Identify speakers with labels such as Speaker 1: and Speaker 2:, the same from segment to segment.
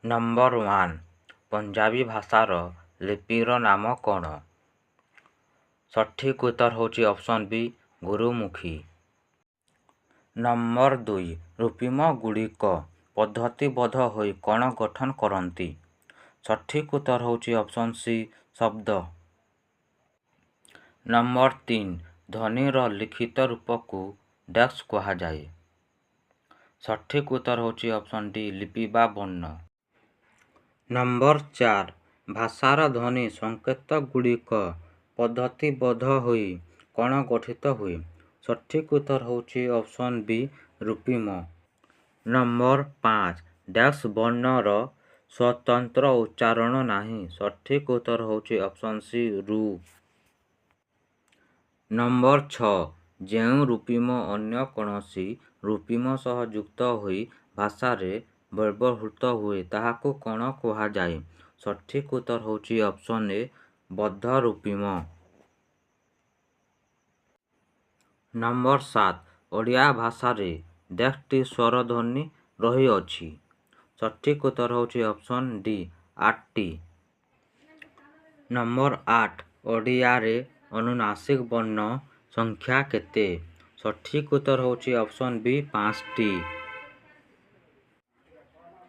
Speaker 1: Number 1 Punjabi ଭାଷାର ଲିପିର ନାମ କ'ଣ? ସଠିକ୍ ଉତ୍ତର ହେଉଛି ଅପସନ୍ ବି ଗୁରୁମୁଖୀ। ନମ୍ବର 2 ରୂପିମଗୁଡ଼ିକ ପଦ୍ଧତିବଦ୍ଧ ହୋଇ କ'ଣ ଗଠନ କରନ୍ତି? ସଠିକ୍ ଉତ୍ତର ହେଉଛି ଅପସନ୍ ସି ଶବ୍ଦ। ନମ୍ବର 3 ଧ୍ୱନିର ଲିଖିତ ରୂପକୁ ଡ୍ୟାସ୍ କୁହାଯାଏ। ସଠିକ୍ ଉତ୍ତର ହେଉଛି ଅପସନ୍ ଡି ଲିପି ବା ବର୍ଣ୍ଣ। ନମ୍ବର 4 ଭାଷାର ଧ୍ୱନି ସଂକେତଗୁଡ଼ିକ ପଦ୍ଧତିବଦ୍ଧ ହୋଇ କ'ଣ ଗଠିତ ହୁଏ? ସଠିକ୍ ଉତ୍ତର ହେଉଛି ଅପସନ୍ ବି ରୂପିମ। ନମ୍ବର 5 ଡ୍ୟାସ୍ ବର୍ଣ୍ଣର ସ୍ୱତନ୍ତ୍ର ଉଚ୍ଚାରଣ ନାହିଁ। ସଠିକ୍ ଉତ୍ତର ହେଉଛି ଅପସନ୍ ସି ରୁ। ନମ୍ବର 6 ଯେଉଁ ରୂପିମ ଅନ୍ୟ କୌଣସି ରୂପିମ ସହ ଯୁକ୍ତ ହୋଇ ଭାଷାରେ ବ୍ୟବହୃତ ହୁଏ ତାହାକୁ କ'ଣ କୁହାଯାଏ? ସଠିକ୍ ଉତ୍ତର ହେଉଛି ଅପସନ୍ ଏ ବଦ୍ଧ ରୂପିମ। ନମ୍ବର 7 ଓଡ଼ିଆ ଭାଷାରେ କେତେଟି ସ୍ୱରଧ୍ୱନି ରହିଅଛି? ସଠିକ୍ ଉତ୍ତର ହେଉଛି ଅପସନ୍ ଡି 8ଟି। ନମ୍ବର 8 ଓଡ଼ିଆରେ ଅନୁନାସିକ ବର୍ଣ୍ଣ ସଂଖ୍ୟା କେତେ? ସଠିକ୍ ଉତ୍ତର ହେଉଛି ଅପସନ୍ ବି 5ଟି।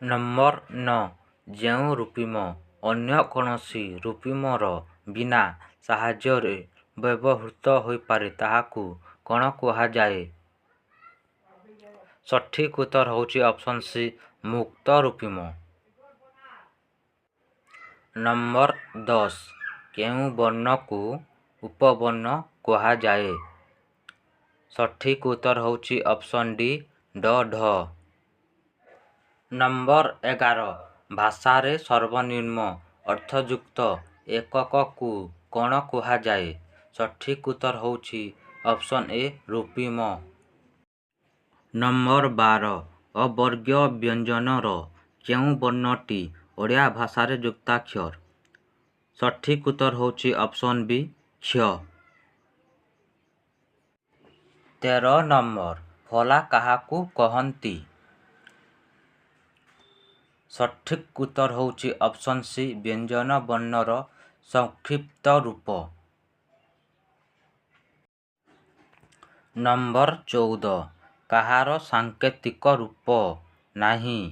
Speaker 1: ନମ୍ବର 9 ଯେଉଁ ରୂପିମ ଅନ୍ୟ କୌଣସି ରୂପିମର ବିନା ସାହାଯ୍ୟରେ ବ୍ୟବହୃତ ହୋଇପାରେ ତାହାକୁ କ'ଣ କୁହାଯାଏ? ସଠିକ୍ ଉତ୍ତର ହେଉଛି ଅପସନ୍ ସି ମୁକ୍ତ ରୂପିମ। ନମ୍ବର 10 କେଉଁ ବର୍ଣ୍ଣକୁ ଉପବର୍ଣ୍ଣ କୁହାଯାଏ? ସଠିକ୍ ଉତ୍ତର ହେଉଛି ଅପସନ୍ ଡି ଡ଼ ଢ। ନମ୍ବର 11 ଭାଷାରେ ସର୍ବନିମ୍ନ ଅର୍ଥଯୁକ୍ତ ଏକକକୁ କ'ଣ କୁହାଯାଏ? ସଠିକ୍ ଉତ୍ତର ହେଉଛି ଅପସନ୍ ଏ ରୂପିମ। ନମ୍ବର 12 ଅବର୍ଗୀୟ ବ୍ୟଞ୍ଜନର କେଉଁ ବର୍ଣ୍ଣଟି ଓଡ଼ିଆ ଭାଷାରେ ଯୁକ୍ତାକ୍ଷର? ସଠିକ୍ ଉତ୍ତର ହେଉଛି ଅପସନ୍ ବି କ୍ଷ। 13 ନମ୍ବର ଫଳା କାହାକୁ କହନ୍ତି? ସଠିକ୍ ଉତ୍ତର ହେଉଛି ଅପସନ୍ ସି ବ୍ୟଞ୍ଜନ ବର୍ଣ୍ଣର ସଂକ୍ଷିପ୍ତ ରୂପ। ନମ୍ବର 14 କାହାର ସାଙ୍କେତିକ ରୂପ ନାହିଁ?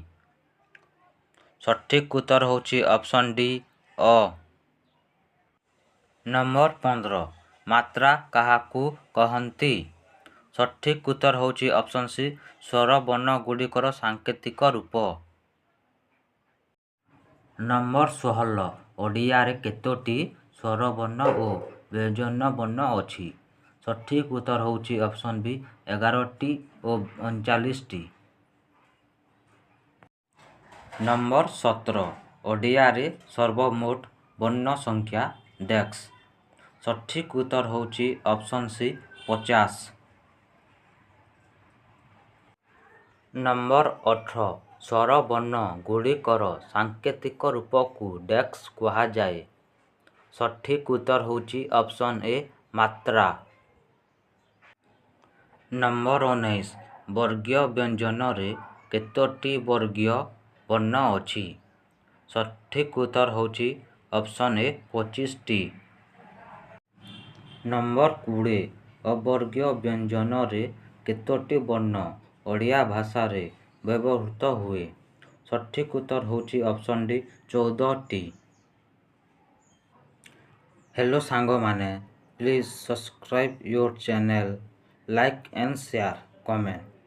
Speaker 1: ସଠିକ୍ ଉତ୍ତର ହେଉଛି ଅପସନ୍ ଡି ଅ। ନମ୍ବର 15 ମାତ୍ରା କାହାକୁ କହନ୍ତି? ସଠିକ୍ ଉତ୍ତର ହେଉଛି ଅପସନ୍ ସି ସ୍ୱରବର୍ଣ୍ଣଗୁଡ଼ିକର ସାଙ୍କେତିକ ରୂପ। ନମ୍ବର 16 ଓଡ଼ିଆରେ କେତୋଟି ସ୍ୱରବର୍ଣ୍ଣ ଓ ବ୍ୟଞ୍ଜନ ବର୍ଣ୍ଣ ଅଛି? ସଠିକ୍ ଉତ୍ତର ହେଉଛି ଅପସନ୍ ବି 11ଟି ଓ 39ଟି। ନମ୍ବର 17 ଓଡ଼ିଆରେ ସର୍ବମୋଟ ବର୍ଣ୍ଣ ସଂଖ୍ୟା ଡ୍ୟାସ୍। ସଠିକ୍ ଉତ୍ତର ହେଉଛି ଅପସନ୍ ସି 50। ନମ୍ବର 18 ସ୍ୱରବର୍ଣ୍ଣ ଗୁଡ଼ିକର ସାଙ୍କେତିକ ରୂପକୁ ଡ୍ୟାସ୍ କୁହାଯାଏ। ସଠିକ୍ ଉତ୍ତର ହେଉଛି ଅପସନ୍ ଏ ମାତ୍ରା। ନମ୍ବର 19 ବର୍ଗୀୟ ବ୍ୟଞ୍ଜନରେ କେତୋଟି ବର୍ଗୀୟ ବର୍ଣ୍ଣ ଅଛି? ସଠିକ୍ ଉତ୍ତର ହେଉଛି ଅପସନ୍ ଏ 25ଟି। ନମ୍ବର 20 ଅବର୍ଗୀୟ ବ୍ୟଞ୍ଜନରେ କେତୋଟି ବର୍ଣ୍ଣ ଓଡ଼ିଆ ଭାଷାରେ ବ୍ୟବହୃତ ହୁଏ? ସଠିକ୍ ଉତ୍ତର ହେଉଛି ଅପସନ୍ ଡି 14ଟି। ହେଲୋ ସାଙ୍ଗମାନେ, please subscribe your channel, like and share, comment.